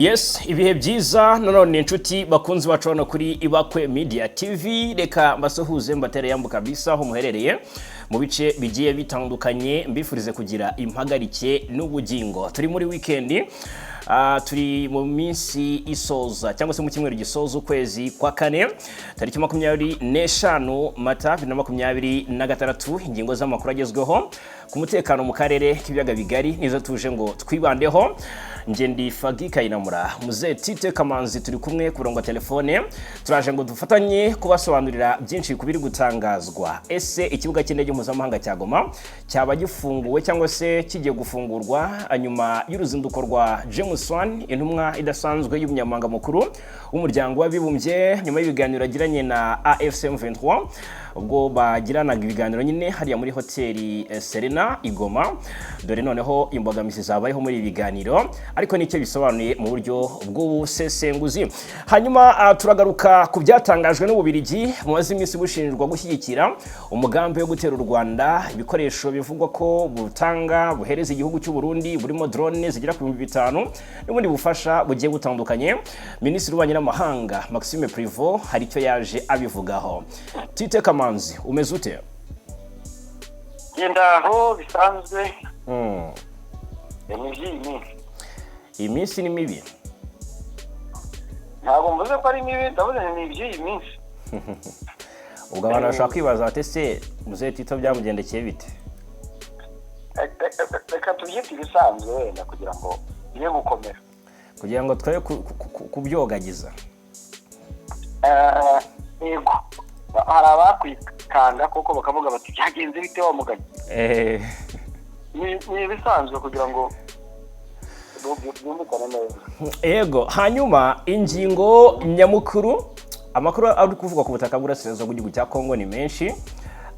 Yes, ibihe byiza nanone inshuti bakunzi bacu hano kuri Ibakwe Media TV, reka mbasuhuze mbatere yambu kabisa aho muherereye mu bice bigiye bitandukanye, mbifurize kugira impagarike n'ubugingo. Turi muri weekend, turi mu minsi isoza cyangwa se mu cyumweru gisoza ukwezi kwa kane, tariki 25 Mata 2026. Ingingo z'amakuru agezweho ku mutekano mu karere k'ibiyaga bigari nizo tuje ngo twibandeho. Nje ndi Fagi Kayinamura, Muze Tite Kamanzi turi kumwe ku rongo telefone, turaje ngo dufatanye kubasobanurira byinshi kubiri gutangazwa. Ese ikibuga cy'indege mpuzamahanga cya Goma cyaba gifunguwe cyangwa se kigiye gufungurwa nyuma y'uruzinduko rwa James Wan, intumwa idasanzwe y'umunyamabanga mukuru w'umuryango w'abibumbye, nyuma y'ibiganiro agiranye na AFC M23 ubwo bagiranaga ibiganiro nyine hariya muri hoteli Serena Igoma. Dore noneho imbogamizi zabayeho muri ibiganiro, ariko nicyo bisobanuye mu buryo bw'ubusesenguzi. Hanyuma turagaruka ku byatangajwe n'Ububirigi mumaze iminsi bushinjwa gushyigikira umugambi wo gutera u Rwanda ibikoresho bivugwa ko buhereza igihugu cy'u Burundi, burimo drone zigera ku 5,000 n'ubundi bufasha bugiye butandukanye. Minisitiri w'Ububanyi n'Amahanga Maxime Prevot hari icyo yaje abivugaho. Tite Kamanzi, umeze ute? Gendaho bisanzwe. Iminsi ni mibi. Ntabwo mvuze ko ari mibi, ndavuze ni iby'iyi minsi. Ubwo abantu bashaka kwibaza ati se Muze Tito byamugendekeye bite? Reka tubyite ibisanzwe wenda kugira ngo biye gukomera. Kugira ngo twaye kubyogagiza. Yego. Hari abakwikanga koko bakavuga bati byagenze bite wa mugani. Ni ibisanzwe kugira ngo byumvikane neza. Yego, hanyuma ingingo nyamukuru, amakuru ari kuvuga ku butaka bw'Urasirazuba bw'igihugu cya Kongo ni menshi,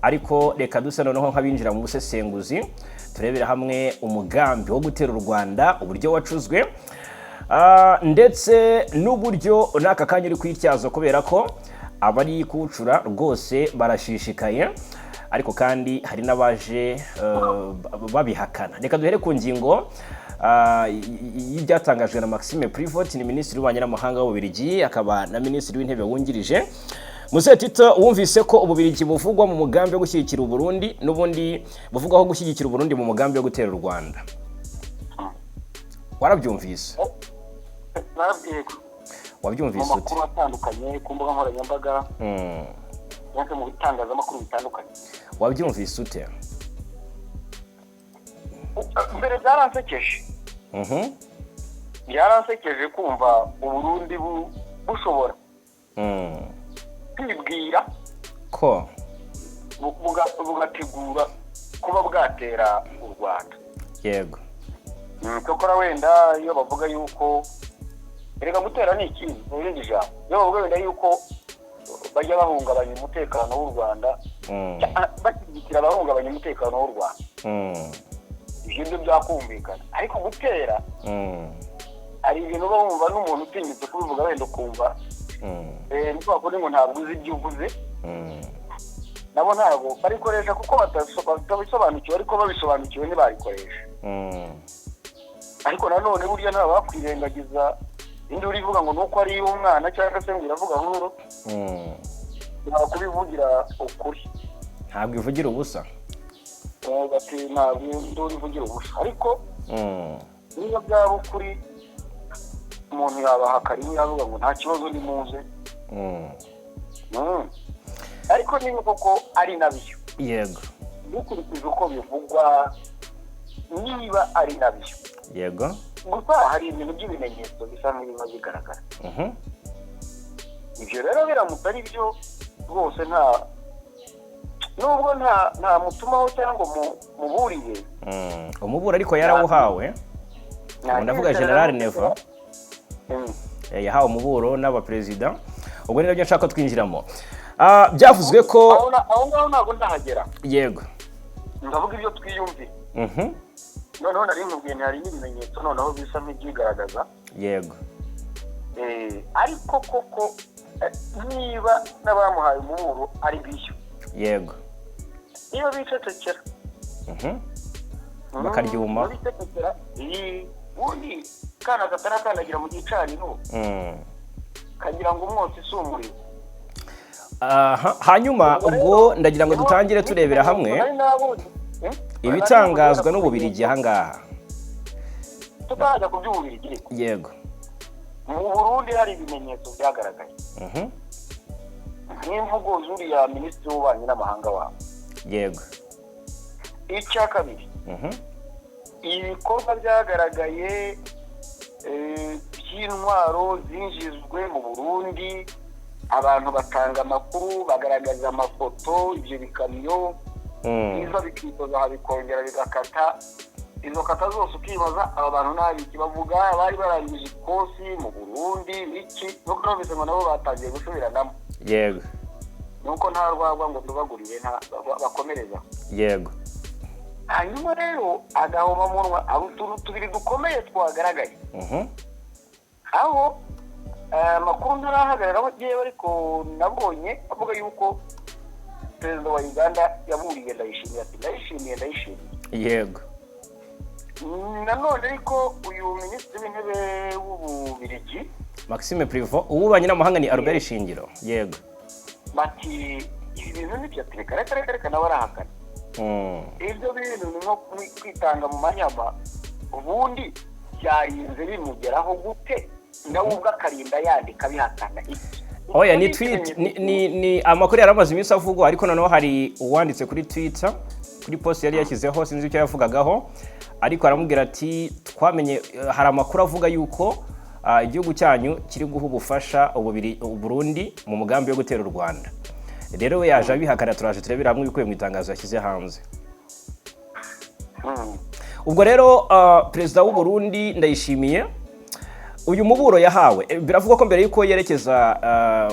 ariko reka duse noneho nk'abinjira mu busesenguzi turebera hamwe umugambi wo gutera u Rwanda, uburyo wacuzwe, ndetse n'uburyo n'aka kanya uri kwityazo kubera ko abari kuwucura rwose barashishikaye, ariko kandi hari n'abaje babihakana. Reka duhere ku ngingo y'ibyatangajwe na Maxime Prevot, ni Minisitiri w'Ububanyi n'Amahanga w'Ububirigi, akaba na Minisitiri w'Intebe wungirije. Muze Tito, wumvise ko Ububirigi buvugwa mu mugambi wo gushyigikira u Burundi, n'ubundi buvugwaho gushyigikira u Burundi mu mugambi wo gutera u Rwanda. Warabyumvise? Narabyego. Wabyumvise ute? Amakuru atandukanye ku mbuga nkoranyambaga, yanke mu bitangazamakuru bitandukanye. Wabyumvise ute? Mbere byaransekeje. Byaransekeje kumva u Burundi bushobora kwibwira ko bugategura kuba bwatera u Rwanda. Yego. Kokora wenda iyo bavuga yuko erega gutera ni ikintu n'irindi jambo, iyo bavuga wenda yuko bajya bahungabanya umutekano w'u Rwanda, bashyigikira abahungabanya umutekano w'u Rwanda, ibyo nibyo byakumvikana. Ariko gutera hari ibintu bumva n'umuntu utinyutse kubivuga wenda ukumva niko bakora ngo ntabwo uzi ibyo uvuze, nabo ntabwo barikoresha kuko batabisobanukiwe, ariko babisobanukiwe ntibarikoresha. Ariko nanone burya nta bakwirengagiza indi urivuga ngo nuko ari umwana cyangwa se ngo iravuga nkuru, ntabwo kubivugira ukuri, ntabwo ivugira ubusa. Bati ntabwo urivugira ubusa, ariko niba byaba ukuri umuntu yabahakari yavuga ngo nta kibazo ni muze. Ariko niba koko ari nabyo, yego, dukurikije uko bivugwa, niba ari nabyo, yego, gusa hari ibintu by'ibimenyetso bisa nk'ibiba bigaragara. Ibyo rero biramutse ari byo rwose, nubwo nta mutumaho cyangwa muburire, umubura ariko yarawuhawe. Ndavuga General Neva yahawe umuburo n'abaperezida. Ubwo nibyo nshaka twinjiramo. Byavuzwe ko aho ngaho ntabwo ndahagera. Yego, ndavuga ibyo twiyumviye. Noneho nari nkubwiye hari n'ibimenyetso noneho bisa nk'ibyigaragaza. Yego. Ariko koko niba n'abamuhaye umuburo ari bishyu. Yego. Iyo bicecekera. Bakaryuma. Bicecekera. Ubundi kana katarakandagira mu gicaniro kagira ngo umwotsi isumuriro. Hanyuma ubwo ndagira ngo dutangire turebera hamwe ibitangazwa n'Ububiligi aha ngaha. Tutajya ku by'Ububiligi. Yego. Mu Burundi hari ibimenyetso byagaragaye. Nk'imvugo zuriya minisitiri w'ububanyi n'amahanga wabo. Yego. Icya kabiri. Ibikorwa byagaragaye by'intwaro zinjizwe mu Burundi, abantu batanga amakuru, bagaragaza amafoto, ibyo bikamyo biza bikitoza bikongera bigakata. Izo kata zose ukibaza aba bantu ntabiki bavuga, bari barangije ikosi mu Burundi iki no kumvise ngo nabo batangiye gusubiranamo. Yego. Nuko nta rwagwa ngo tubagurire nta bakomereza. Yego. Hanyuma rero agahoma munwa abutuntu tubiri dukomeye twagaragaye. Aho makuru ntarahagararaho giye ariko nabonye avuga yuko Perezida wa Uganda yaburiye ndayishimiye. Yego. Nanone ariko uyu minisitiri w'intebe w'Ububiligi Maxime Prevot uw'ububanyi n'amahanga ni Albert Shingiro. Yego. Bati ibi bintu nibyo reka nawe arahakana. Ibyo bintu ni nko kwitanga mu manyama, ubundi byarinze bimugeraho gute nawe ubwo akarinda yandika bihakana iki. Oya ni tweet ni amakuru yaramaze iminsi avugwa, ariko noneho hari uwanditse kuri Twitter kuri post yari yashyizeho, sinzi icyo yavugagaho, ariko aramubwira ati twamenye hari amakuru avuga yuko igihugu cyanyu kiri guha ubufasha Burundi mu mugambi wo gutera u Rwanda. Rero we yaje abihakana, turaje turebera hamwe ibikuye mu itangazo yashyize hanze. Ubwo rero Perezida w'u Burundi Ndayishimiye uyu muburo yahawe biravugwa ko mbere yuko yerekeza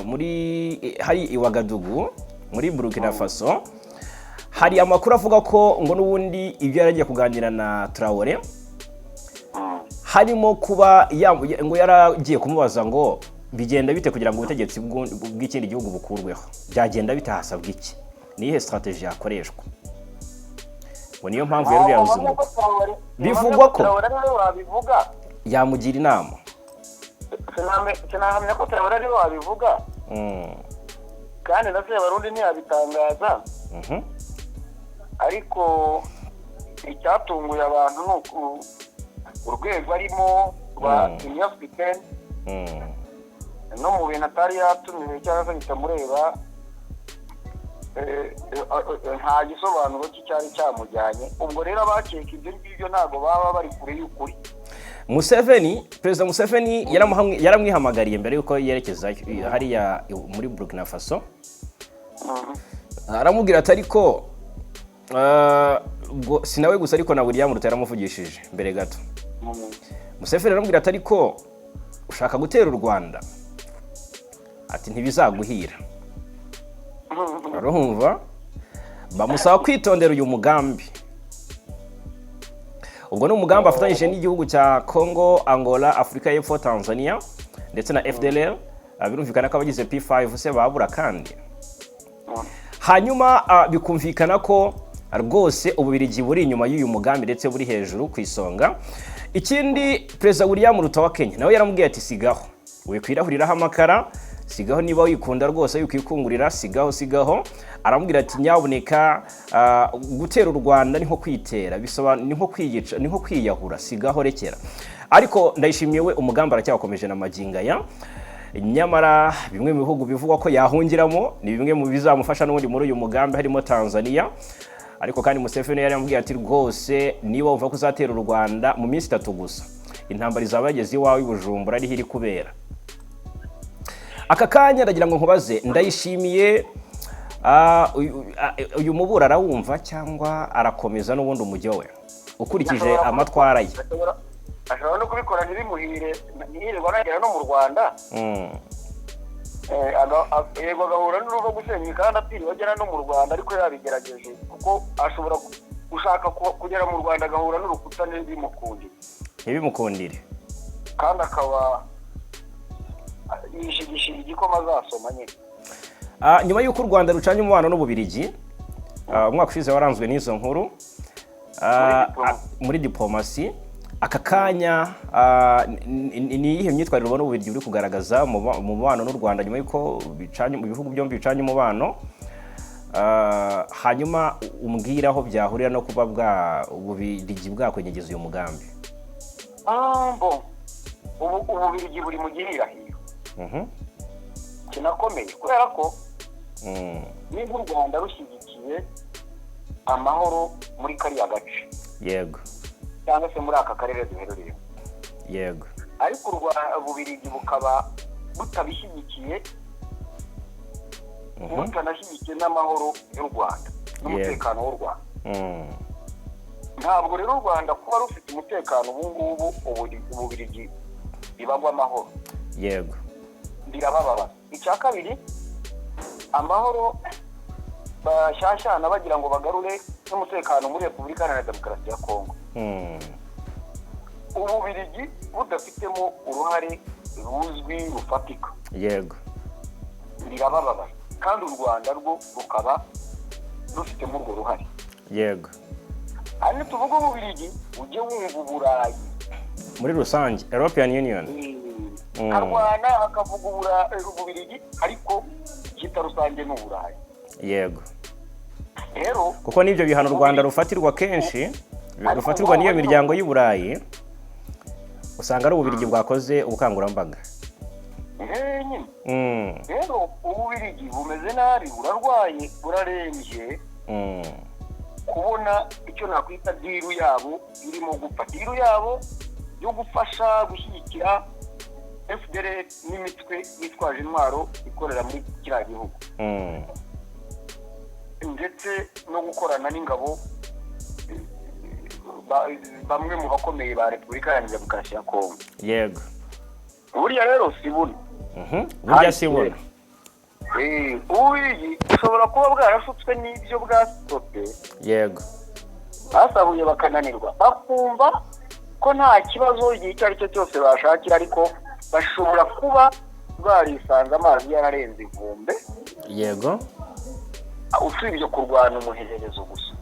muri hari Iwagadugu muri Burkina Faso, hari amakuru avuga ko ngo n'ubundi ibyo yaragiye kuganira na Traoré harimo kuba ngo yaragiye kumubaza ngo bigenda bite kugira ngo ubutegetsi bw'ikindi gihugu bukurweho, byagenda bitahasabwa iki, nihe strategy yakoreshwa. Ngo niyo mpamvu rero yabuzinduka bivugwa ko yamugira inama. Sinahamya ko Traoré ariwe wabivuga, kandi na Sebarundi ntiyabitangaza. Ariko icyatunguye abantu nuko urwego arimo rwa Union Africaine no mu bintu atari yatumiwe cyangwa se bitamureba, nta gisobanuro cyari cyamujyanye. Ubwo rero abakeka ibyo ngibyo ntabwo baba bari kure y'ukuri. Perezida Museveni yaramwihamagariye mbere yuko yerekeza hariya muri Burkina Faso, aramubwira ati ariko sinawe gusa ariko na William Ruto yaramuvugishije mbere gato. Museveni aramubwira ati ariko ushaka gutera u Rwanda, ati ntibizaguhira. Urumva bamusaba kwitondera uyu mugambi. Ubwo ni umugambi afatanyije n'igihugu cya Congo, Angola, Afrika y'Epfo, Tanzania ndetse na FDLR. Birumvikana ko abagize P5 se babura kandi. Hanyuma bikumvikana ko rwose Ububiligi buri inyuma y'uyu mugambi ndetse buri hejuru ku isonga. Ikindi Perezida William Ruto wa Kenya nawe yaramubwiye ati sigaho, we kwirahuriraho amakara, sigaho niba wikunda rwose yukikungurira, sigaho. Aramubwira ati nyaboneka gutera u Rwanda ni nko kwitera, bisobanura ni nko kwiyica, ni nko kwiyahura, sigaho rekera. Ariko Ndayishimiye we umugambi aracyakomeje na maginga ya. Nyamara bimwe mu bihugu bivugwa ko yahungiramo ni bimwe mu bizamufasha n'ubundi muri uyu mugambi harimo Tanzania. Ariko kandi Museveni yari yamubwiye ati rwose niba uva kuzatera u Rwanda mu minsi 3 gusa, intambara izabageze iwawe Bujumbura ari hiri kubera. Aka kanya ndagira ngo nkubaze Ndayishimiye uyu mubura arawumva cyangwa arakomeza n'ubundi umujyo we ukurikije amatwara ye? Ashobora no kubikora ntibimuhire, ntiyirirwa nagera no mu Rwanda. Yego agahura n'uruva gusenya kandi atiriwe agera no mu Rwanda, ariko yabigerageje kuko ashobora gushaka kugera mu Rwanda agahura n'urukuta ntibimukundire kandi akaba yishigishira igikoma azasoma nyine. Nyuma y'uko u Rwanda rucanye umubano n'Ububiligi, umwaka ushize waranzwe n'izo nkuru muri diplomasi, aka kanya ni iyihe myitwarire ubona Ububiligi buri kugaragaza mu mubano n'u Rwanda nyuma y'uko mu bihugu byombi bicanye umubano, hanyuma umbwira aho byahurira no kuba Ububiligi bwakwenyegeza uyu mugambi? Ububiligi buri mu gihirahiro kinakomeye kubera ko niba u Rwanda rushyigikiye amahoro muri kariya gace, yego, cyangwa se muri aka karere duherereye, yego, ariko Ububiligi bukaba butabishyigikiye, butanashyigikiye n'amahoro y'u Rwanda n'umutekano w'u Rwanda. Ntabwo rero u Rwanda kuba rufite umutekano ubu ngubu Ububiligi bibagwa amahoro, yego, birababaza. Icya kabiri, amahoro bashyashyana bagira ngo bagarure n'umutekano muri Repubulika Iharanira Demokarasi ya Kongo. Ububiligi budafitemo uruhare ruzwi rufatika, yego, birababaza, kandi u Rwanda rwo rukaba rufitemo urwo ruhare, yego. hano tuvuga Ububiligi ujye wumva Uburayi muri rusange, European Union, harwana hakavuga Ububiligi ariko kita rusange n'Uburayi, yego. Rero kuko n'ibyo bihano u Rwanda rufatirwa kenshi, rufatirwa n'iyo miryango y'Uburayi, usanga ari Ububiligi bwakoze ubukangurambaga. Rero Ububiligi bumeze nabi, burarwaye, burarembye, kubona icyo nakwita diru yabo irimo gupfa, diru yabo yo gufasha gushyigikira FDL n'imitwe yitwaje intwaro ikorera muri kiriya gihugu, ndetse no gukorana n'ingabo bamwe mu bakomeye ba Repubulika Iharanira Demokarasi ya Kongo, yego. buriya rero si buno, burya si buno. Ububiligi bushobora kuba bwarashutswe n'ibyo bwasote, yego, basabuye bakananirwa, bakumva ko nta kibazo igihe icyo ari cyo cyose bashakira, ariko bashobora kuba barisanze amazi yararenze inkombe, yego, usibye kurwana umuhererezo gusa.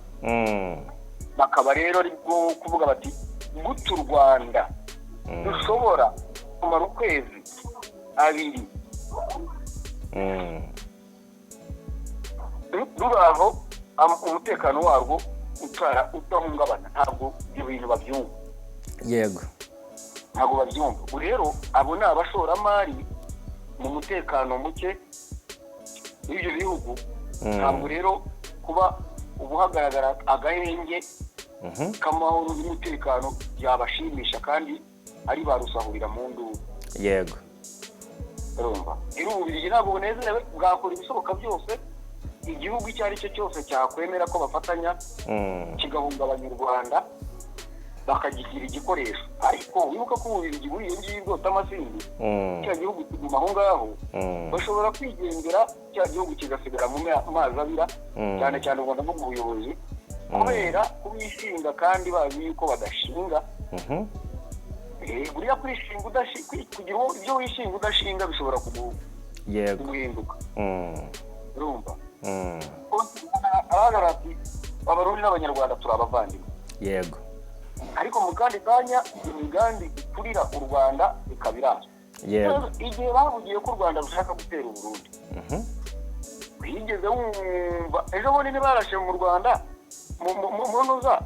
Bakaba rero ari bwo kuvuga bati gute u Rwanda dushobora kumara ukwezi abiri ruraho umutekano warwo udahungabana. Ntabwo ibyo bintu babyumva, yego, ntabwo babyumva. Ubu rero abo ni abashoramari mu mutekano muke w'ibyo bihugu. Ntabwo rero kuba ubu hagaragara agahenge k'amahoro n'umutekano byabashimisha, kandi ari barusahurira mu nduru, yego. urumva rero Ububiligi ntabwo bunezerewe, bwakora ibishoboka byose igihugu icyo ari cyo cyose cyakwemera ko bafatanya kigahungabanya u Rwanda bakagishyira igikoresho. Ariko wibuka ko Ububiligi buri iyo ngiyo bwose amasindi cya gihugu kiguma aho ngaho, bashobora kwigendera cya gihugu kigasigara mu mazi abira, cyane cyane ubona no mu buyobozi, kubera kubishinga kandi bazi yuko badashinga. Buriya kwishinga kugira ibyo wishinga udashinga bishobora kuguhinduka, urumva. Abagaragara ati Abarundi n'Abanyarwanda turi abavandimwe, yego, ariko mu kandi kanya imigambi ikurira u Rwanda ikaba irazwi, yego. Igihe bavugiye ko u Rwanda rushaka gutera u Burundi, wigeze wumva ejo bundi barashe mu Rwanda munoza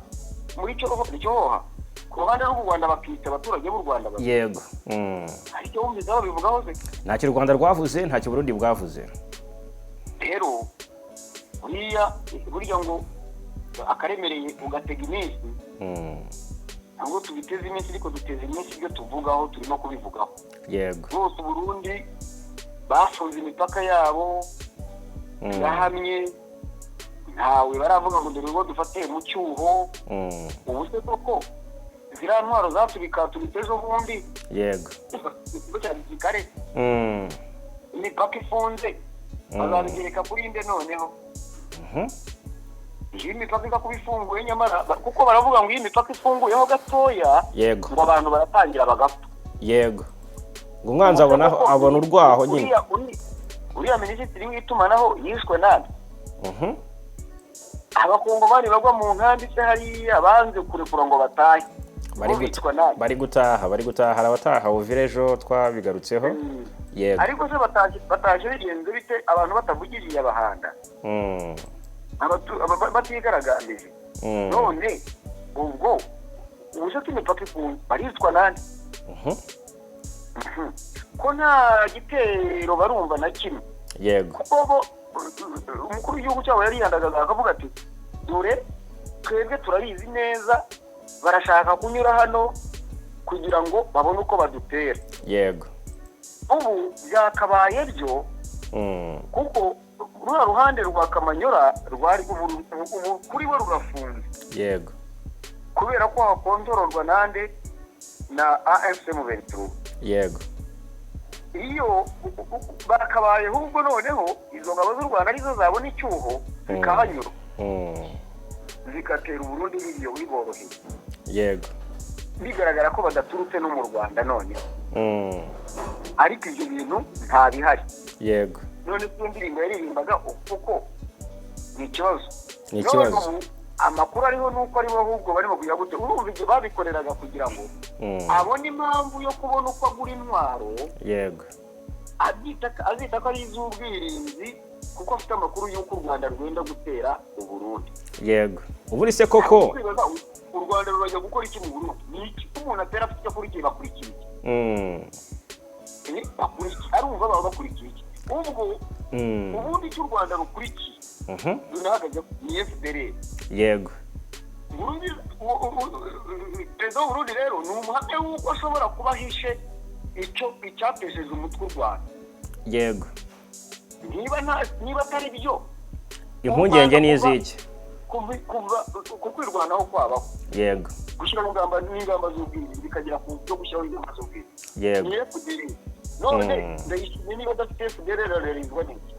muri Cyohoha ku ruhande rw'u Rwanda bakita abaturage b'u Rwanda, yego. ariko wumvise babivugaho se? Ntacyo u Rwanda rwavuze, ntacyo Burundi bwavuze. Rero burya ngo akaremereye ugatega iminsi, ntabwo tubiteze iminsi, ariko duteze iminsi ibyo tuvugaho turimo kubivugaho, yego. bose Burundi bafunze imipaka yabo, yahamye, ntawe baravuga ngo dore ngo dufate mu cyuho. Ubu se koko ziriya ntwaro zatubikaturitse ejo bundi, yego, ikigo cya gisirikare, imipaka ifunze, bazabigereka kuri inde noneho? Iyi mipaka ikakuba ifunguye, nyamara kuko baravuga ngo iyi mipaka ifunguyeho gatoya, yego, ngo abantu baratangira bagapfa, yego, ngo umwanzi abona urwaho nyine. Uriya minisitiri w'itumanaho yishwe nabi, abakongomani bagwa mu nkambi se hariya banze kurekura ngo batahe, bari gutaha hari abataha uvirejo twabigarutseho yego ariko se bataje bigenze bite abantu batavugiriye abahanda batigaragambije none ubwo ubuse tumipaka ikuntu baritwa nande ko nta gitero barumva na kimwe yego kuko umukuru w'igihugu cyabo yari yandagaza akavuga ati dore twebwe turabizi neza barashaka kunyura hano kugira ngo babone uko badutera yego ubu byakabaye byo kuko ruriya ruhande rwa Kamanyora rwari ubu kuri we rurafunze yego kubera ko hakontororwa nande na AFC Ventura yego iyo bakabaye ahubwo noneho izo ngabo z'u Rwanda arizo zabona icyuho zikahanyura zikatera Burundi n'ibyo biboroheye yego bigaragara ko badaturutse no mu Rwanda none ariko ibyo bintu nta bihari yego none iyo ndirimbo yaririmbaga kuko ni ikibazo amakuru ariho nuko ariho ahubwo barimo kujya gute urumva ibyo babikoreraga kugira ngo abone impamvu yo kubona uko agura intwaro yego azita ko ari iz'ubwirinzi kuko afite amakuru y'uko u Rwanda rwenda gutera u Burundi yego ubu se koko u Rwanda rurajya gukora iki mu Burundi ni iki umuntu atera afite akurikiye bakurikiye arumva baba bakurikiye iki ubwo ubundi icyo u Rwanda rukurikiye runahagaze ni FDL yego perezida w'Uburundi rero ni umuhamya w'uko ashobora kuba ahishe icyatesheje umutwe u Rwanda yego niba atari byo impungenge ni iziki kukwirwanaho kwabaho yego gushyira n'ingamba z'ubwirinzi bikagera ku byo gushyiraho ingamba z'ubwirinzi yego ni FDL none ndayishimiye niba adafite FDL rirarizwa n'iki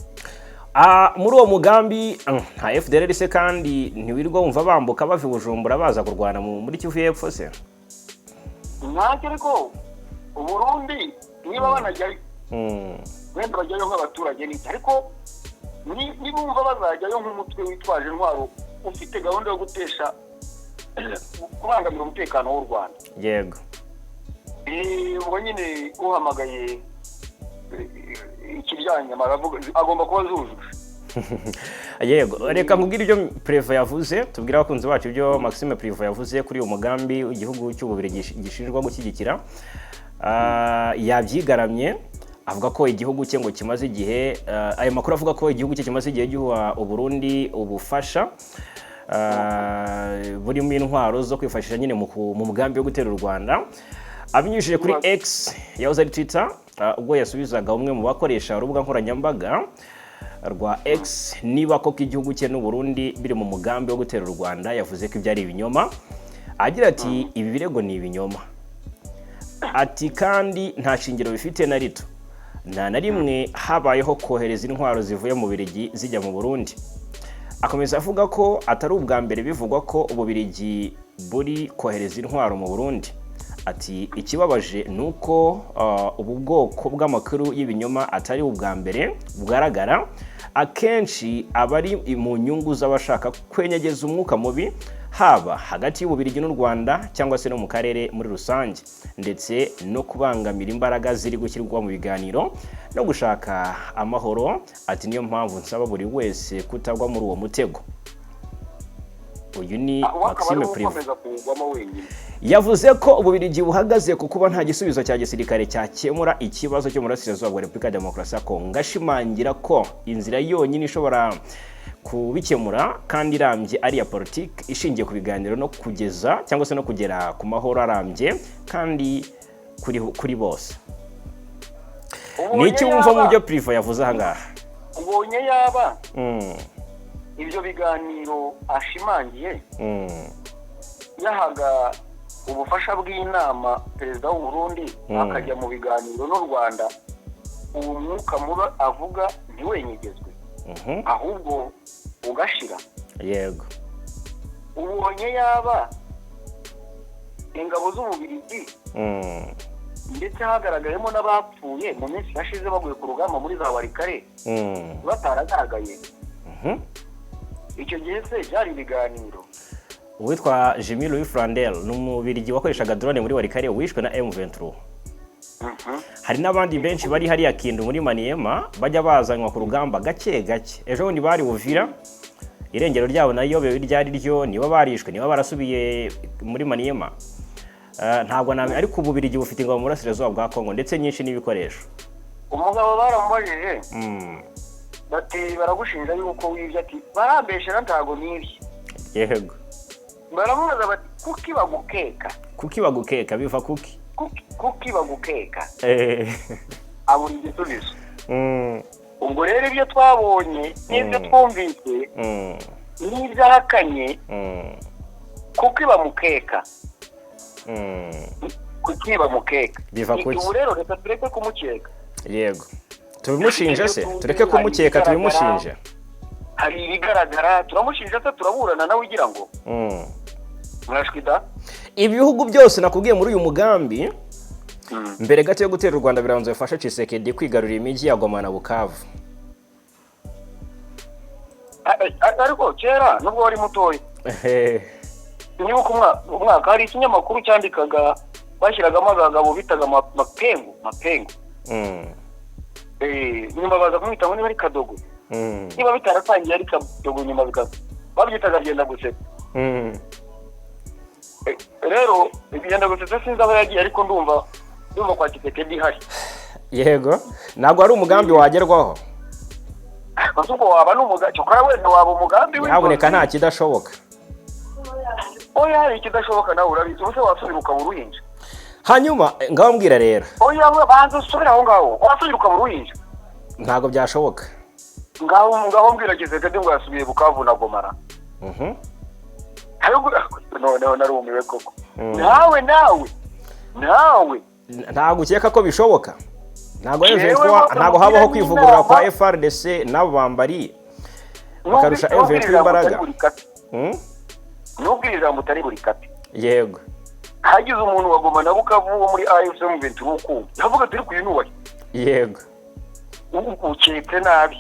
muri uwo mugambi nta FDL se kandi ntiwirirwa wumva bambuka bava Bujumbura baza kurwana muri Kivu y'Epfo se ntacyo ariko Uburundi niba banajyayo wenda bajyayo nk'abaturage n'iki ariko nibumva bazajyayo nk'umutwe witwaje intwaro ufite gahunda yo gutesha kubangamira umutekano w'u Rwanda yego ubwo nyine uhamagaye ikiryanya maravuga agomba kuba zujuje yego reka nkubwire ibyo Prevo yavuze tubwira abakunzi bacu ibyo Maxime Prevo yavuze kuri uyu mugambi igihugu cy'Ububiligi gishinjwa gushyigikira yabyigaramye avuga ko igihugu cye ngo kimaze igihe ayo makuru avuga ko igihugu cye kimaze igihe giha Uburundi ubufasha burimo intwaro zo kwifashisha nyine mu mugambi wo gutera u Rwanda abinyujije kuri X yahoze ari Twitter ubwo yasubizaga umwe mu bakoresha urubuga nkoranyambaga rwa X niba koko igihugu cye n'u Burundi biri mu mugambi wo gutera u Rwanda yavuze ko ibyari ibinyoma agira ati ibi birego ni ibinyoma ati kandi nta shingiro bifite na rito nta na rimwe habayeho kohereza intwaro zivuye mu Bubiligi zijya mu Burundi akomeza avuga ko atari ubwa mbere bivugwa ko Ububiligi buri kohereza intwaro mu Burundi ati ikibabaje nuko ubu bwoko bw'amakuru y'ibinyoma atari ubwa mbere bugaragara akenshi abari mu nyungu z'abashaka kwenyegeza umwuka mubi haba hagati y'Ububiligi n'u Rwanda cyangwa se no mu karere muri rusange ndetse no kubangamira imbaraga ziri gushyirwa mu biganiro no gushaka amahoro ati niyo mpamvu nsaba buri wese kutagwa muri uwo mutego uyu ni Maxime Prevo yavuze ko Ububiligi buhagaze ku kuba nta gisubizo cya gisirikare cyakemura ikibazo cyo mu burasirazuba bwa Repubulika ya Demokarasi ya Kongo ashimangira ko inzira yonyine ishobora kubikemura kandi irambye ari ya politiki ishingiye ku biganiro no kugeza cyangwa se no kugera ku mahoro arambye kandi kuri bose ni iki wumva mu byo Prevo yavuze aha ngaha ubonye yaba ibyo biganiro ashimangiye yahaga ubufasha bw'inama perezida w'u Burundi akajya mu biganiro n'u Rwanda ubu mwuka muba avuga ntiwenyegezwe ahubwo ugashira yego ubonye yaba ingabo z'Ububiligi ndetse hagaragayemo n'abapfuye mu minsi yashize baguye ku rugamba muri za Warikare bataragaragaye icyo gihe se byari ibiganiro uwitwa Jimmy Louis Flandel ni umubirigi wakoreshaga drone muri Walikale wishwe na M23. Hari n'abandi benshi bari hariya Kindu muri Maniema bajya bazanywa ku rugamba gake gake. Ejo bundi bari Uvira, irengero ryabo nayo ryari ryo niba barishwe niba barasubiye muri Maniema. Ntabwo name ariko ububirigi bufite ingabo mu burasirazuba bwa Kongo ndetse nyinshi n'ibikoresho. Umugabo baramubajije bati baragushinja yuko wibye, ati barambeshe ntago nibye. Yego. Baramubaza bati kuki bagukeka? Kuki bagukeka biva kuki? Kuki bagukeka? Aburi igisubizo. Ubwo rero ibyo twabonye n'ibyo twumvise n'ibyo ahakanye kuki bamukeka? Kuki bamukeka? Biva kuki? Ubu rero reka tureke kumukeka. Yego. Tubimushinje se? Tureke kumukeka tubimushinje. Hari ibigaragara turamushinja se turaburana nawe ugira ngo mwashwida. Ibihugu byose nakubwiye muri uyu mugambi mbere gato yo gutera u Rwanda biranze bifasha Tshisekedi kwigarurira imijyi ya Goma na Bukavu. Ariko kera nubwo wari mutoya nibuka umwaka hari ikinyamakuru cyandikaga bashyiragamo abagabo bitaga mapengu. Nyuma baza kumwita ngo niba ari Kadogo. Niba bitaratangiye ari Kadogo nyuma babyitaga Byenda Guseka. Rero Byenda Guseka sinzi aho yagiye ariko ndumva kwa Tshisekedi hari. Yego. Ntabwo ari umugambi wagerwaho. Basuko waba n'umugambi cyokora wenda waba umugambi we. Haboneka nta kidashoboka. Oya hari ikidashoboka nawe urabizi ubuse wasubiruka mu ruhinja. Hanyuma ngaho mbwira rero. Oya we banze usubira aho ngaho. Wasubiruka mu ruhinja. Ntago byashoboka. Ngaho mbwira Tshisekedi ngo yasubiye Bukavu na Gomara. No narumiwe koko. Nawe ntago ukeka ko bishoboka. Ntago habaho kwivugurura kwa FRDC nabo bambari bakarusha M23 imbaraga. Nubwirira mutari buri kati. Yego. Hagize umuntu wagoma na Bukavu wo muri AFC M23 uko. Navuga turi kuyinubari. Yego. Uketse nabi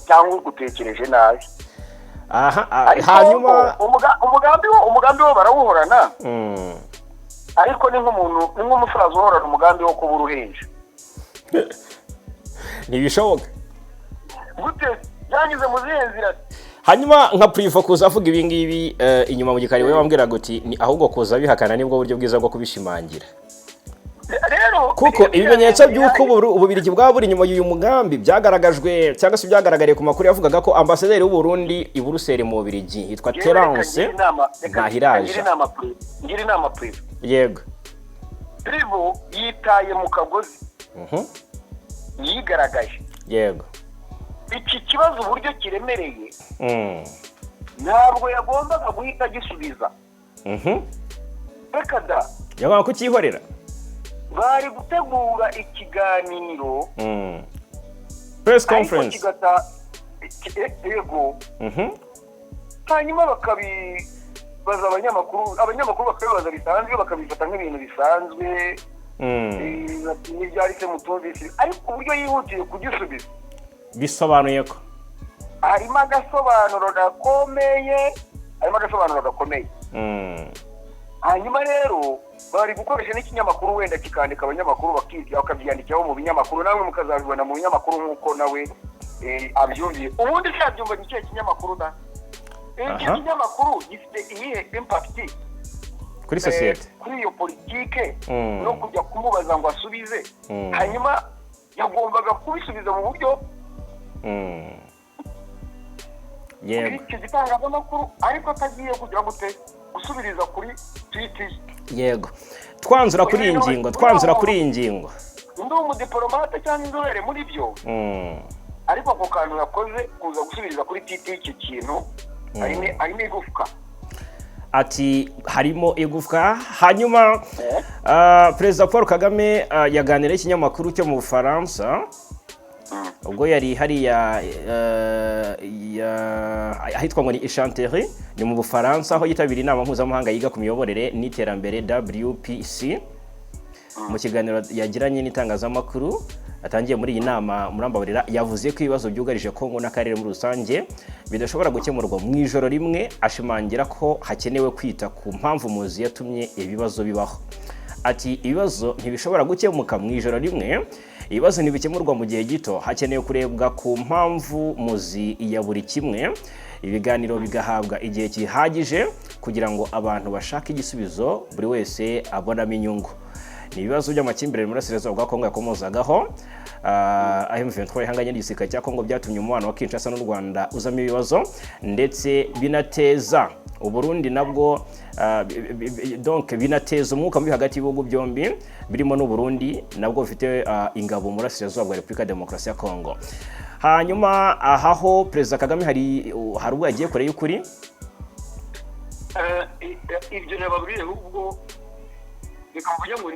cyangwa gutekereje nabi. Hanyuma umugambi wo barawuhorana. Ariko ni nk'umusaza uhorana umugambi wo kuba uruhinja. Ntibishoboka. Gute yanyuze mu zihenzira. Hanyuma nka Privo kuza avuga ibi ngibi inyuma mu gikari we wambwiraga uti ni ahubwo kuza bihakana nibwo buryo bwiza bwo kubishimangira. Rero kuko ibimenyetso by'uko ububirigi bwa buri nyuma y'uyu mugambi byagaragajwe cyangwa se byagaragariye ku makuru yavugaga ko ambasaderi w'u Burundi i Buruseli mu Bubiligi yitwa Terence Ntahiraje. Ngira inama Privo. Yego. Privo yitaye mu kagozi. Yigaragaje. Yego. Iki kibazo uburyo kiremereye ntabwo yagombaga guhita gisubiza. Reka da yagomba kukihorera. Bari gutegura ikiganiro press conference yego hanyuma bakabibaza abanyamakuru bakabibaza bisanzwe bakabifata nk'ibintu bisanzwe n'ibyari se mutumvise ariko uburyo yihutiye kugisubiza bisobanuye ko harimo agasobanuro gakomeye. Hanyuma rero bari gukoresha n'ikinyamakuru wenda kikandika abanyamakuru bakabyandikaho mu binyamakuru namwe mukazabibona mu binyamakuru nk'uko nawe abyumviye. Ubundi cyabyumva n'ikihe kinyamakuru da? Iki kinyamakuru gifite iyihe impact kuri societe kuri iyo politike no kujya kumubaza ngo asubize. Hanyuma yagombaga kubisubiza mu buryo yego iki gitangazamakuru ariko atagiye kugira gute gusubiriza kuri Twitter. Yego. Twanzura kuri iyi ngingo. Ndi umudipolomate cyangwa inzobere muri byo. Ariko ako kantu yakoze kuza gusubiriza kuri Twitter iki kintu harimo igufwa. Ati harimo igufwa. Hanyuma Perezida Paul Kagame yaganiriye ikinyamakuru cyo mu Bufaransa. Ubwo yari hariya ahitwa ngo ni Chanterie ni mu Bufaransa aho yitabiriye inama mpuzamahanga yiga ku miyoborere n'iterambere WPC. mu kiganiro yagiranye n'itangazamakuru atangiye muri iyi nama murambabarira yavuze ko ibibazo byugarije Kongo n'akarere muri rusange bidashobora gukemurwa mu ijoro rimwe, ashimangira ko hakenewe kwita ku mpamvu muzi yatumye ibibazo bibaho. Ati ibibazo ntibishobora gukemuka mu ijoro rimwe, ibibazo ntibikemurwa mu gihe gito, hakenewe kurebwa ku mpamvu muzi ya buri kimwe, ibiganiro bigahabwa igihe gihagije kugira ngo abantu bashake igisubizo buri wese abonamo inyungu. Ni ibibazo by'amakimbirane muri Burasirazuba bwa Kongo yakomozagaho. M23 ihanganye n'igisirikare cya Kongo byatumye umubano wa Kinshasa n'u Rwanda uzamo ibibazo ndetse binateza Uburundi nabwo donc binateza umwuka mubi hagati y'ibihugu byombi birimo n'u Burundi nabwo bifite ingabo muri Burasirazuba bwa Repubulika Demokarasi ya Kongo. Hanyuma ahaho Perezida Kagame hari ubwo yagiye kure y'ukuri ibyo nababwiye ubwo reka mvuge ngo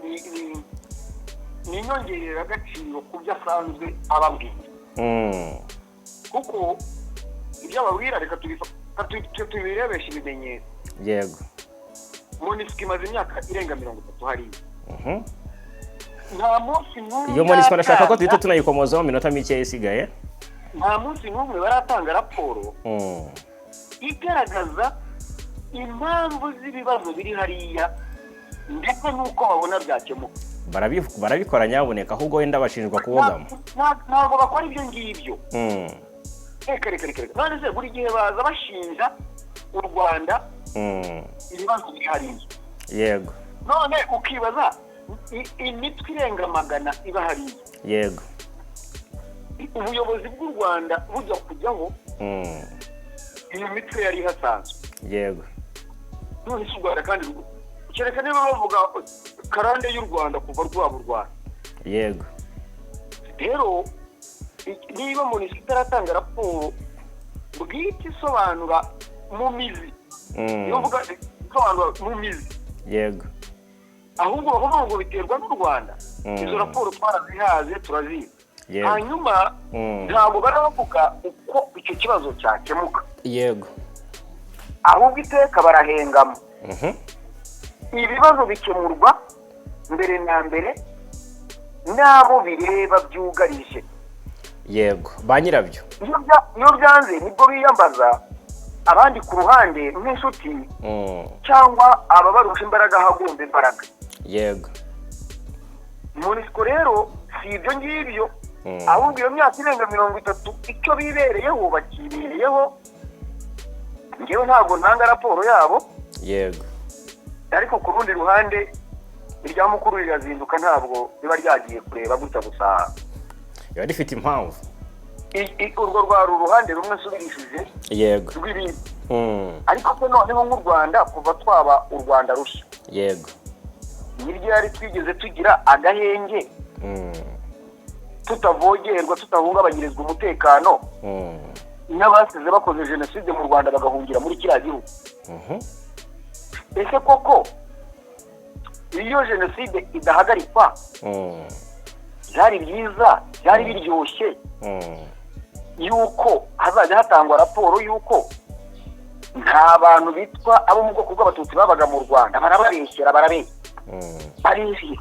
ni inyongerera agaciro ku byo asanzwe ababwira kuko ibyo ababwira reka tubirebesha ibimenyetso. Yego, MONUSCO imaze imyaka irenga 30 hariya. Nta munsi n'umwe iyo MONUSCO ndashaka ko tuhita tunayikomozaho minota mike isigaye. Nta munsi n'umwe baratanga raporo igaragaza impamvu z'ibibazo biri hariya ndetse n'uko babona byakemuka. Barabikora nyaboneka ahubwo wenda bashinjwa kubogama. Ntabwo bakora ibyo ngibyo. Reka none se buri gihe baza bashinja u Rwanda ibibazo biri hariya. Yego, none ukibaza imitwe irenga magana iba hariya. Yego, ubuyobozi bw'u Rwanda bujya kujyaho iyo mitwe yari hasanzwe. Yego, none se u Rwanda kandi kereka niba bavuga karande y'u Rwanda kuva rwaba u Rwanda. Yego, rero niba MONUSCO itaratanga raporo bwite isobanura mu mizi iyo mvuga isobanura mu mizi. Yego, ahubwo bavuga ngo biterwa n'u Rwanda. Izo raporo twarazihaze turazizi. Hanyuma ntabwo baravuga uko icyo kibazo cyakemuka. Yego, ahubwo iteka barahengama. Ibibazo bikemurwa mbere na mbere n'abo bireba byugarije. Yego, ba nyirabyo. Iyo byanze nibwo biyambaza abandi ku ruhande nk'inshuti cyangwa ababarusha imbaraga hagomba imbaraga. Yego, MONUSCO rero si ibyo ngibyo ahubwo iyo myaka irenga 30 icyo bibereyeho bakibereyeho. Ngewe ntabwo ntanga raporo yabo. Yego, ariko ku rundi ruhande irya mukuru rirazinduka ntabwo riba ryagiye kureba gutya gusa. Yari rifite impamvu. Urwo rwa ruhande rumwe subirishije. Yego, rw'ibindi. Ariko ko noneho nk'u Rwanda kuva twaba u Rwanda rushya. Yego, niryo yari twigeze tugira agahenge tutavogerwa tutahungabanyirizwa umutekano n'abasize bakoze jenoside mu Rwanda bagahungira muri kiriya gihugu. Ese koko iyo jenoside idahagarikwa byari byiza, byari biryoshye yuko hazajya hatangwa raporo yuko nta bantu bitwa abo mu bwoko bw'Abatutsi babaga mu Rwanda barabeshyera barishye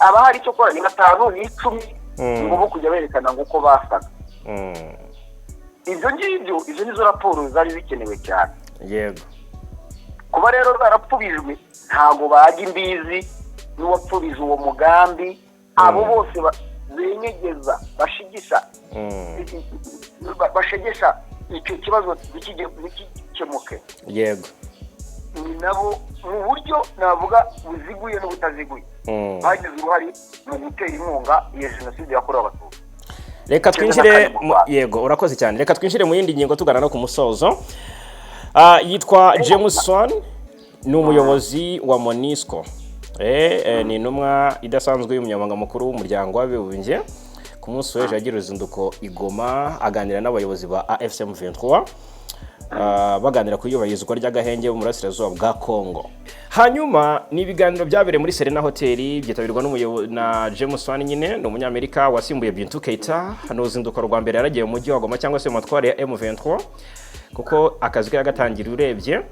abahari icyo kora ni 5 ni 10 ngo kujya berekana ngo uko basaga. Ibyo ngibyo izo nizo raporo zari zikenewe cyane. Yego, kuba rero zarapfubijwe ntago bajya imbizi n'uwapfubije uwo mugambi. Abo bose benyegeza bashegesha icyo kibazo gikemuke. Yego, ni nabo mu buryo navuga buziguye n'ubutaziguye bagize uruhare mu gutera inkunga iyo jenoside yakorewe Abatutsi. Reka twinjire yego, urakoze cyane. Reka twinjire mu yindi ngingo tugana no ku musozo. Yitwa James Swan, ni umuyobozi wa MONUSCO. Ni intumwa idasanzwe y'umunyamabanga mukuru w'umuryango w'abibumbye. Ku munsi w'ejo yagira uruzinduko i Goma aganira n'abayobozi ba AFC/M23 baganira ku iyubahirizwa ry'agahenge mu Burasirazuba bwa Kongo. Hanyuma ni ibiganiro byabereye muri Serena Hotel byitabirwa na James Swan, nyine ni umunyamerika wasimbuye Bintou Keita. Hano uruzinduko rwa mbere yaragiye mu mujyi wa Goma cyangwa se mu matware ya M23 kuko akazi ke yagatangira urebye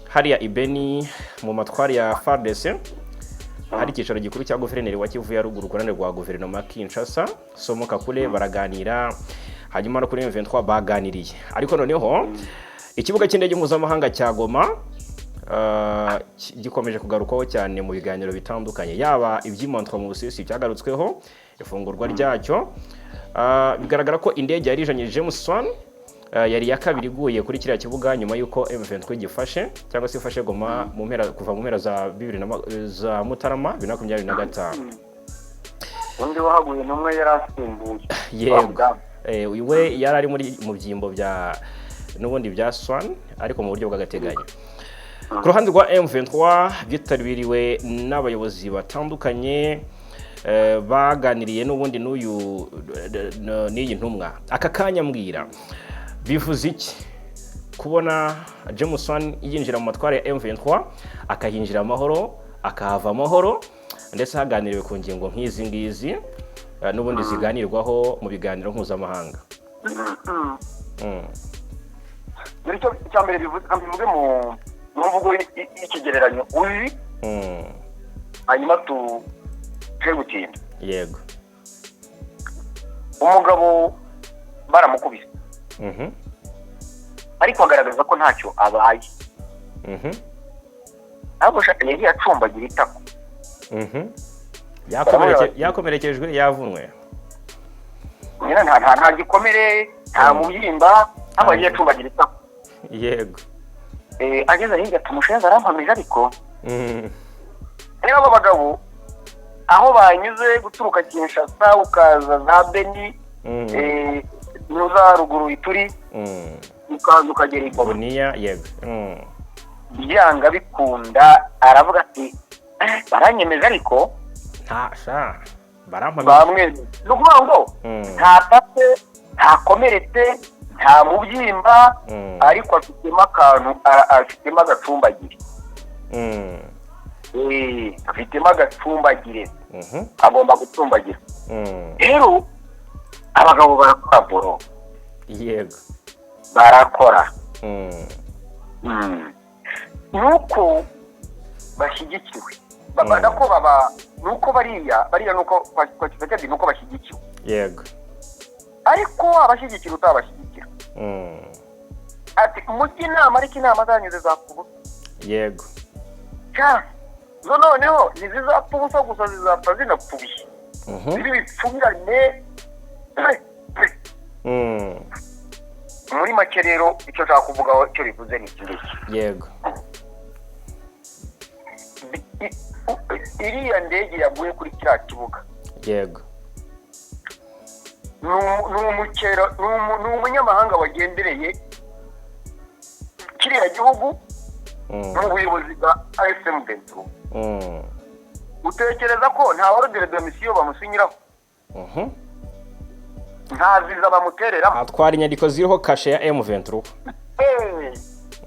hariya Ibeni mu matware ya FARDC hari icyicaro gikuru cya guverineri wa Kivu ya ruguru ku ruhande rwa guverinoma Kinshasa Somo Kakule baraganira, hanyuma no kuri M23 baganiriye. Ariko noneho ikibuga cy'indege mpuzamahanga cya Goma gikomeje kugarukwaho cyane mu biganiro bitandukanye, yaba iby'imantwa mu Busisi cyagarutsweho ifungurwa ryacyo. Bigaragara ko indege yari ijanye James Swan yari ya kabiri iguye kuri kiriya kibuga nyuma y'uko M23 gifashe cyangwa se ifashe Goma kuva mu mpera za Mutarama 2025. Undi wahaguye numwe yarasimbuye. Yego. Uyu we yari ari mu byimbo bya n'ubundi bya Swan ariko mu buryo bw'agateganyo. Ku ruhande rwa M23 byitabiriwe n'abayobozi batandukanye baganiriye n'ubundi n'iyi ntumwa. Aka kanya mbwira bivuze iki kubona James Wan yinjira mu matware ya M23 akahinjira amahoro akahava amahoro, ndetse haganiriwe ku ngingo nk'izi ngizi n'ubundi ziganirwaho mu biganiro mpuzamahanga? Nicyo cyambere bivuze mu mvugo y'ikigereranyo uzi hanyuma tuje gutinda. Yego. Umugabo baramukubise ariko agaragaza ko ntacyo abaye. Abo shaka yagiye acumbagira itako. Yakomerekejwe yavunwe. Nyina nta gikomere, nta mubyimba, abo yagiye acumbagira itako. Yego. Ageze hirya tumushenza arampamije ariko rero abo bagabo aho banyuze guturuka Kinshasa ukaza za Beni nuza ruguru Ituri ukaza ukagera i Boniya. Yego. byanga bikunda aravuga ati baranyemeza ariko barampamije. No kuvuga ngo nta tate nta komeretse nta mubyimba ariko afitemo akantu, afitemo agacumbagire. Afitemo agacumbagire, agomba gucumbagira. Rero abagabo barakora boro. Yego. Barakora. Nuko bashyigikiwe. Babanda ko baba nuko bariya nuko kwakifete nuko bashyigikiwe. Yego. Ariko abashyigikira utabashyigikira. Ati umuti inama ariko inama zanyuze zakubu. Yego. Zo noneho ntizizapfa ubusa gusa, zizapfa zinapfuye. Ziri bipfungane. Muri make rero icyo nshaka kuvugaho icyo bivuze ni iki ngiki. Yego. Iriya ndege yaguye kuri kiriya kibuga. Yego. Ni umunyamahanga wagendereye kiriya gihugu mu buyobozi bwa AFM23. Utekereza ko nta ordre de mission bamusinyiraho? Nta viza bamuterera? Atwara inyandiko ziriho kashe ya M23.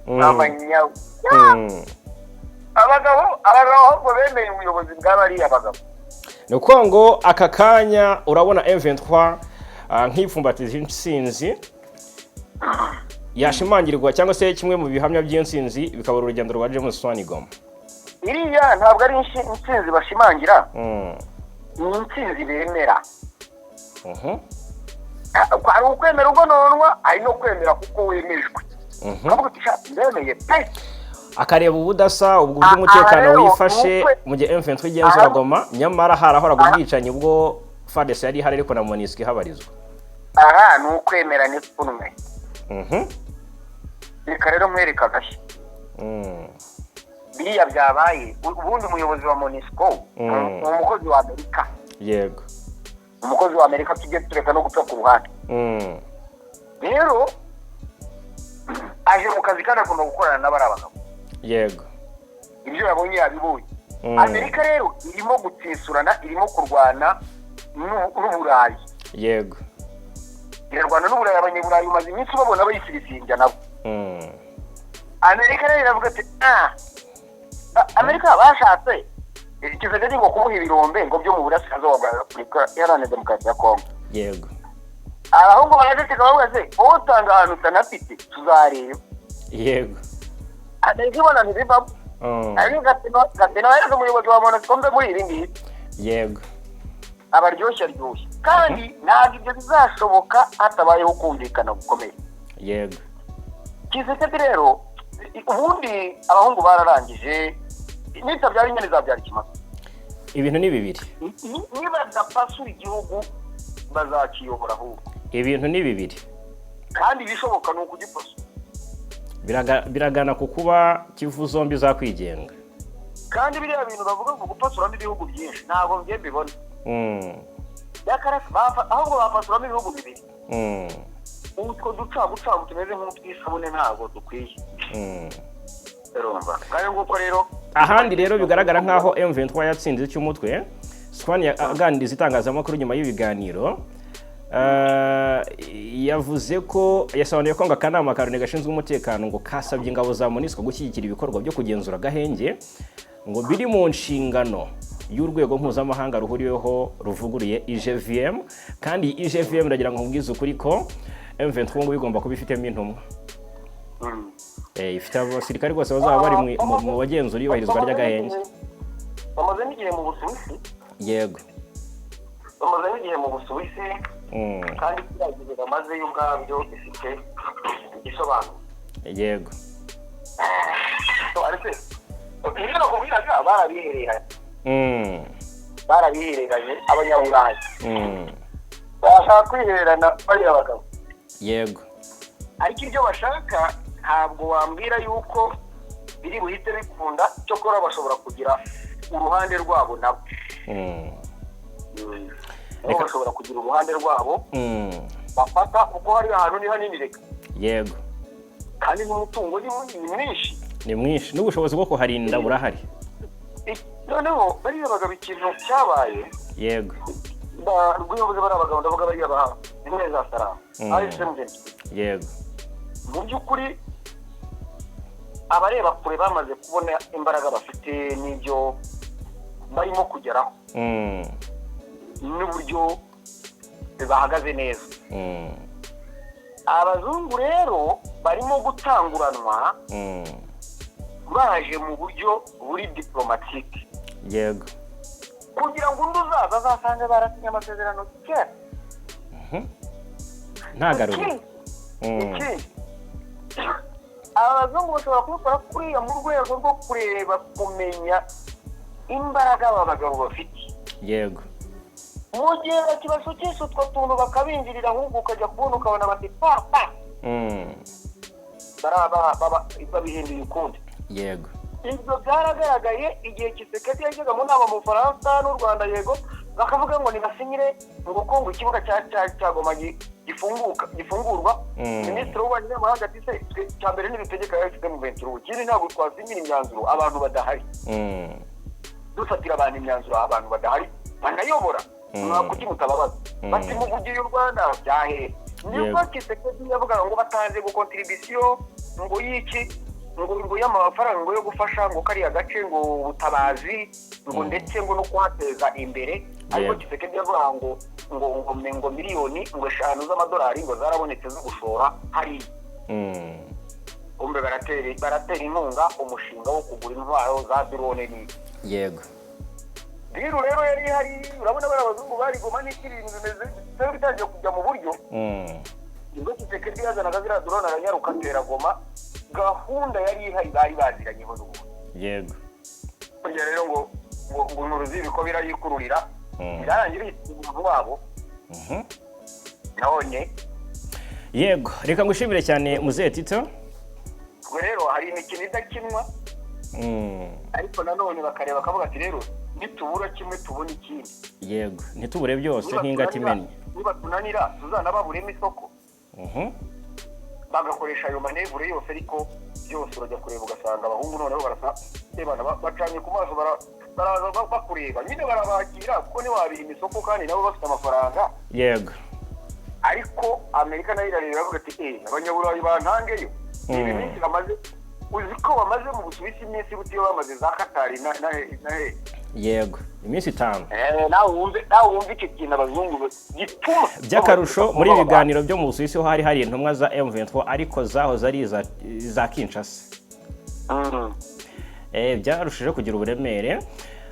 Amanyawo. Abagabo bo bemeye ubuyobozi bw'abari abagabo. Nuko ngo aka kanya urabona M23 nk'ifumbatiza intsinzi yashimangirwa cyangwa se kimwe mu bihamya by'intsinzi bikaba urugendo rwa James Wan Goma. Iriya ntabwo ari intsinzi bashimangira, ni intsinzi bemera. Ari ukwemera ugononwa, ari no kwemera kuko wemejwe. Kavuga ati ndemeye pe. Akareba ubudasa ubwo umutekano wifashe mu gihe M23 igenzura Goma, nyamara harahoraga ubwicanyi ubwo FARDC yari hari ariko na MONUSCO ihabarizwa. Ni ukwemera n'ipfunwe. Reka rero mwereka gashya. Biriya byabaye ubundi umuyobozi wa MONUSCO umukozi wa Amerika. Yego. Umukozi wa Amerika tujye tureka no gupfa ku ruhande. Rero aje mu kazi kana agomba gukorana n'abarabagabo. Yego. Ibyo yabonye yabibonye. Amerika rero irimo gutsinsurana, irimo kurwana n'Uburayi. Yego. Irarwana n'Uburayi, abanyaburayi umaze iminsi babona bayisirisinja nabo. Amerika rero iravuga ati Amerika bashatse ikizagati ngo kumuha ibirombe ngo byo mu burasirazuba bwa Afurika Iharanira Demokarasi ya Kongo. Yego. Abahungu barateteka bavuga se wowe utanga ahantu utanafite tuzareba. Yego. Amerika ibona ntibivamo. ariko Gatino yaje umuyobozi wa MONUSCO mbe muri iri ngiri yego abaryoshye kandi ntabwo ibyo bizashoboka hatabayeho kumvikana gukomeye yego Kisekedi rero ubundi abahungu bararangije nitabyara inyene zabyara ikimasa ibintu ni bibiri niba badapasura igihugu bazakiyobora ahubwo ibintu ni bibiri kandi bishoboka ni ukugipasura biragana ku kuba Kivu zombi zakwigenga kandi biriya bintu bavuga ngo gupasuramo ibihugu byinshi ntabwo njye mbibona ahubwo bapasuramo ibihugu bibiri utwo ducagucagu tumeze nk'utwisabune ntabwo dukwiye kandi nguko rero ahandi rero bigaragara nk'aho M23 yatsinze cy'umutwe Swan yaganiriza itangazamakuru nyuma y'ibiganiro yavuze ko yasobanuye ko ngo akanama ka Loni gashinzwe umutekano ngo kasabye ingabo za MONUSCO gushyigikira ibikorwa byo kugenzura agahenge ngo biri mu nshingano y'urwego mpuzamahanga ruhuriweho ruvuguruye IGVM kandi IGVM ndagira ngo mbwize ukuri ko M23 ngo bigomba kuba ifitemo intumwa ifite abasirikare rwose bazaba bari mu bagenzura iyubahirizwa ry'agahenge bamaze n'igihe mu Busuwisi yego bamaze n'igihe mu Busuwisi kandi kiragize bamaze y'ubwabyo ifite igisobanuro yego ariko ibyo nakubwiraga barabihereranye abanyaburayi bashaka kwihererana bariya bagabo yego ariko ibyo bashaka ntabwo wambwira yuko biri buhite bikunda cyo kora bashobora kugira uruhande rwabo nabo bashobora kugira uruhande rwabo bafata kuko hari ahantu ni hanini reka yego kandi n'umutungo ni mwinshi n'ubushobozi bwo kuharinda burahari noneho bariya bagabo ikintu cyabaye yego rw'ubuyobozi bari abagabo ndavuga bariya bahawe intebe za Salama yego mu by'ukuri abareba kure bamaze kubona imbaraga bafite n'ibyo barimo kugeraho n'uburyo bahagaze neza abazungu rero barimo gutanguranwa baje mu buryo buri diplomatike yego kugira ngo undi uzaza azasange barasinye amasezerano kera ntagaruke abazungu bashobora kubikora kuriya mu rwego rwo kureba kumenya imbaraga aba bagabo bafite yego mu gihe bakibasukisha utwo tuntu bakabinjirira ahubwo ukajya kubona ukabona bati papa babihinduye ukundi yego ibyo byaragaragaye igihe Kisekedi yajyaga mu nama mu Bufaransa n'u Rwanda yego bakavuga ngo nibasinyire ngo kongo ikibuga cya Goma gifungurwa minisitiri w'ububanyi n'amahanga ati se cya mbere n'ibitegeka yashyize mu venture ikindi ntabwo twasinyira imyanzuro abantu badahari dufatira abantu imyanzuro abantu badahari banayobora kuki mutababaza bati muvugiye u Rwanda byahe nibwo Kisekedi yavuga ngo batanze gukontribisiyo ngo yiki ngo y'amafaranga ngo yo gufasha ngo kariya gace ngo ubutabazi ngo ndetse ngo no kuhateza imbere ariko Kisekedi yavuga ngo miliyoni ngo 5 z'amadolari ngo zarabonetse zo gushora hari umbe baratera inkunga umushinga wo kugura intwaro za drone ni yego rero yari hari urabona abazungu bari Goma n'ikirindi bimeze bitangiye kujya mu buryo ubwo Kisekedi yazanaga ziriya drone aranyaruka atera Goma gahunda yari ihari bari baziranyeho n'ubu yego kugira rero ngo n'uruzibi ko birayikururira byarangira umuntu wabo none yego reka ngushimire cyane Muzehe Tito rero hari imikino idakinwa ariko nanone bakareba bakavuga ati rero nitubura kimwe tubona ikindi yego ntitubure byose nk'ingati imennye niba tunanira tuzanababuremo isoko bagakoresha ayo manevure yose ariko byose urajya kureba ugasanga abahungu noneho barasebana bacanye ku maso baraza bakureba nyine barabakira kuko ntiwabiha imisoko kandi nabo bafite amafaranga yego ariko Amerika nayo irareba iravuga ati abanyaburayi bantangeyo ibi minsi bamaze uzi ko bamaze mu Busuwisi iminsi gutiyo bamaze za Katari na yego iminsi 5 nawe wumve icyo kintu abazungu gituma by'akarusho muri ibiganiro byo mu Busuwisi ho hari intumwa za M23 ariko zaho zari za Kinshasa byarushije kugira uburemere.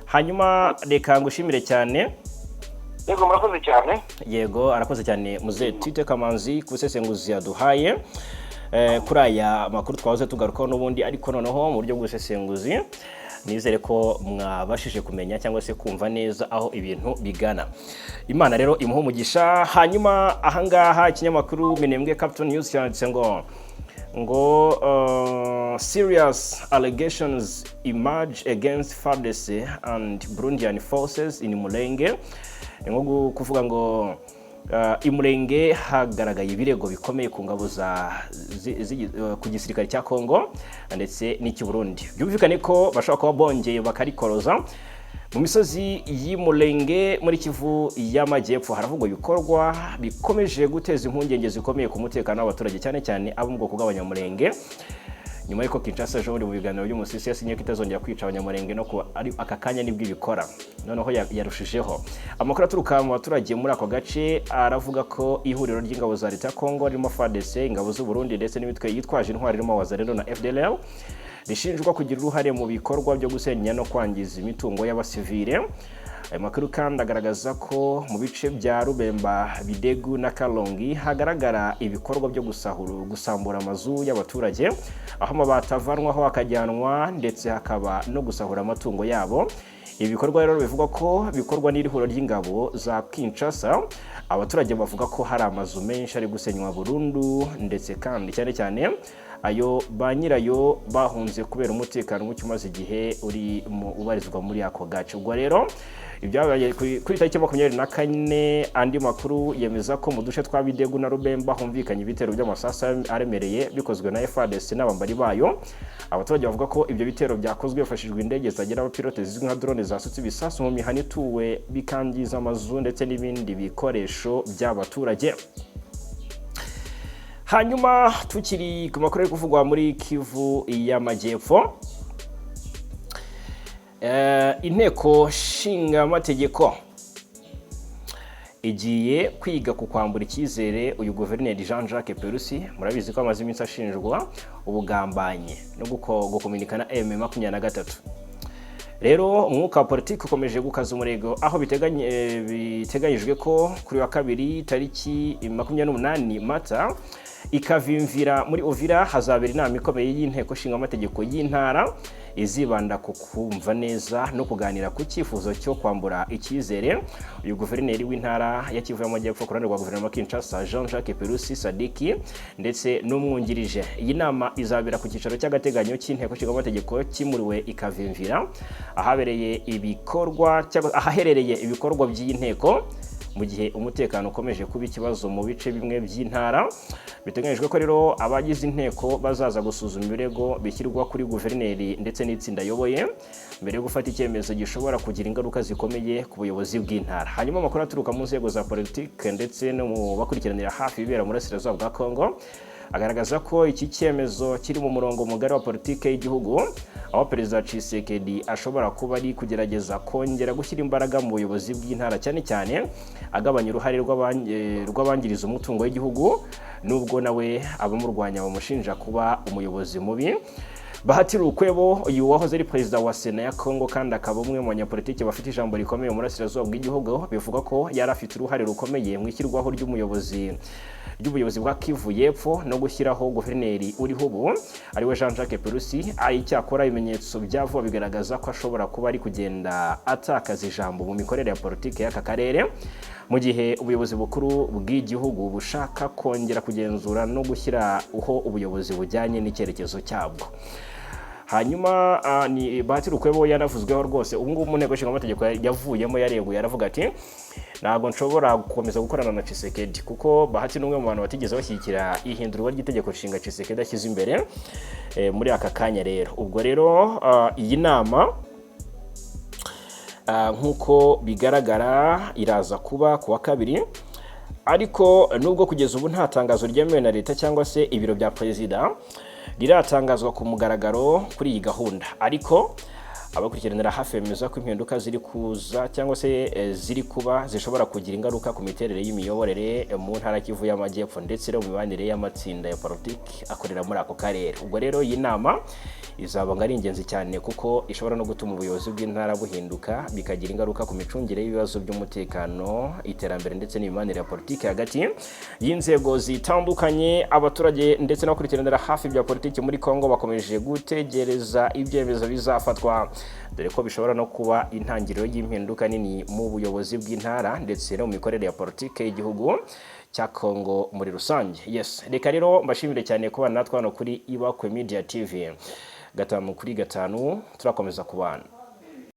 Hanyuma reka ngushimire cyane. Yego murakoze cyane. Yego arakoze cyane Muze Tite Kamanzi kusesenguzi yaduhaye kuri aya makuru twahoze tugarukaho n'ubundi, ariko noneho mu buryo bw'usesenguzi. Nizere ko mwabashije kumenya cyangwa se kumva neza aho ibintu bigana. Imana rero imuha umugisha. Hanyuma ahangaha ikinyamakuru Minembwe Capital News cyanditse ngo serious allegations emerge against FARDC and Burundian forces in Mulenge. Ngo kuvuga ngo Imurenge hagaragaye ibirego bikomeye ku ngabo ku gisirikare cya Kongo ndetse n'iki Burundi. Byumvikane ko bashaka kuba bongeye bakarikoroza mu misozi y'Imurenge muri Kivu y'Amajyepfo. Haravugwa ibikorwa bikomeje guteza impungenge zikomeye ku mutekano w'abaturage, cyane cyane abo mu bwoko bw'Abanyamurenge, nyuma y'uko Kinshasa ejo mu biganiro by'umusisi yasinye ko itazongera kwica Abanyamurenge no ko ari aka kanya nibwo ibikora. Noneho yarushijeho amakuru aturuka mu baturage muri ako gace aravuga ko ihuriro ry'ingabo za leta ya Kongo ririmo FARDC, ingabo z'u Burundi ndetse n'imitwe yitwaje intwari irimo Wazalendo na FDLR rishinjwa kugira uruhare mu bikorwa byo gusenya no kwangiza imitungo y'abasivile. Aya makuru kandi agaragaza ko mu bice bya Rubemba, Bidegu na Kalongi hagaragara ibikorwa byo gusambura amazu y'abaturage, aho amabati avanwaho akajyanwa ndetse hakaba no gusahura amatungo yabo. Ibi bikorwa rero bivugwa ko bikorwa n'irihuro ry'ingabo za Kinshasa. Abaturage bavuga ko hari amazu menshi ari gusenywa burundu, ndetse kandi cyane cyane ayo ba nyirayo bahunze kubera umutekano muke umaze igihe uri ubarizwa muri ako gace. Ubwo rero ibyabaye kuri tariki 24 andi makuru yemeza ko mu duce twa Bidegu na Rubemba humvikanye ibitero by'amasasa aremereye bikozwe na FARDC n'abambari bayo. Abaturage bavuga ko ibyo bitero byakozwe bafashijwe indege zagira abapilote zizwi nka drone zasutse ibisasu mu mihana ituwe bikangiza amazu ndetse n'ibindi bikoresho by'abaturage. Hanyuma tukiri ku makuru yo kuvugwa muri Kivu y'Amajyepfo, inteko nshinga amategeko igiye kwiga ku kwambura icyizere uyu guverineri Jean-Jacques Perusi. Murabizi ko amaze iminsi ashinjwa ubugambanyi no gukominikana M23. Rero umwuka wa politiki ukomeje gukaza umurego, aho biteganyijwe ko kuri wa kabiri tariki 28 Mata ikavimvira muri Uvira hazabera inama ikomeye y'inteko nshinga amategeko y'intara izibanda ku kumva neza no kuganira ku cyifuzo cyo kwambura icyizere uyu guverineri w'intara ya Kivu y'Amajyepfo ku ruhande rwa guverinoma Kinshasa Jean-Jacques Perusi Sadiki ndetse n'umwungirije. Iyi nama izabera ku cyicaro cy'agateganyo cy'inteko nshinga amategeko kimuriwe ikavimvira ahaherereye ibikorwa by'inteko, mu gihe umutekano ukomeje kuba ikibazo mu bice bimwe by'intara. Biteganyijwe ko rero abagize inteko bazaza gusuzuma ibirego bishyirwa kuri guverineri ndetse n'itsinda ayoboye mbere yo gufata icyemezo gishobora kugira ingaruka zikomeye ku buyobozi bw'intara. Hanyuma amakuru aturuka mu nzego za politiki ndetse no mu bakurikiranira hafi ibibera mu burasirazuba bwa Kongo agaragaza ko iki cyemezo kiri mu murongo mugari wa politiki y'igihugu, aho Perezida Tshisekedi ashobora kuba ari kugerageza kongera gushyira imbaraga mu buyobozi bw'intara, cyane cyane agabanya uruhare rw'abangiriza umutungo w'igihugu, nubwo nawe abamurwanya bamushinja kuba umuyobozi mubi. Bahati Lukwebo uyu wahoze ari perezida wa Sena ya Kongo kandi akaba umwe mu banyapolitiki bafite ijambo rikomeye mu burasirazuba bw'igihugu, bivuga ko yari afite uruhare rukomeye mu ishyirwaho ry'ubuyobozi bwa Kivu y'Epfo no gushyiraho guverineri uriho ubu ariwe Jean-Jacques Perusi. Icyakora ibimenyetso byavuba bigaragaza ko ashobora kuba ari kugenda atakaza ijambo mu mikorere ya politiki y'aka karere, mu gihe ubuyobozi bukuru bw'igihugu bushaka kongera kugenzura no gushyiraho ubuyobozi bujyanye n'icyerekezo cyabwo. Hanyuma ni Bahati Lukwebo yanavuzweho rwose. Ubu ngubu mu nteko nshinga amategeko yavuyemo yareguye, aravuga ati ntabwo nshobora gukomeza gukorana na Tshisekedi, kuko Bahati n'umwe mu bantu batigeze bashyigikira ihindurwa ry'itegeko nshinga Tshisekedi ashyize imbere muri aka kanya. Rero ubwo rero iyi nama nk'uko bigaragara iraza kuba ku wa kabiri, ariko nubwo kugeza ubu nta tangazo ryemewe na leta cyangwa se ibiro bya perezida riratangazwa ku mugaragaro kuri iyi gahunda, ariko abakurikiranira hafi bemeza ko impinduka ziri kuza cyangwa se ziri kuba zishobora kugira ingaruka ku miterere y'imiyoborere mu ntara Kivu y'Amajyepfo ndetse no mu mibanire y'amatsinda ya politiki akorera muri ako karere. Ubwo rero iyi nama izaba ari ingenzi cyane kuko ishobora no gutuma ubuyobozi bw'intara buhinduka bikagira ingaruka ku micungire y'ibibazo by'umutekano, iterambere ndetse n'imibanire ya politiki hagati y'inzego zitandukanye. Abaturage ndetse n'abakurikiranira hafi bya politiki muri Kongo bakomeje gutegereza ibyemezo bizafatwa, dore ko bishobora no kuba intangiriro y'impinduka nini mu buyobozi bw'intara ndetse no mu mikorere ya politiki y'igihugu cya Kongo muri rusange. Yes, reka rero mbashimire cyane kuba natwe hano kuri Ibakwe Media TV. 5 kuri 5 turakomeza kubana.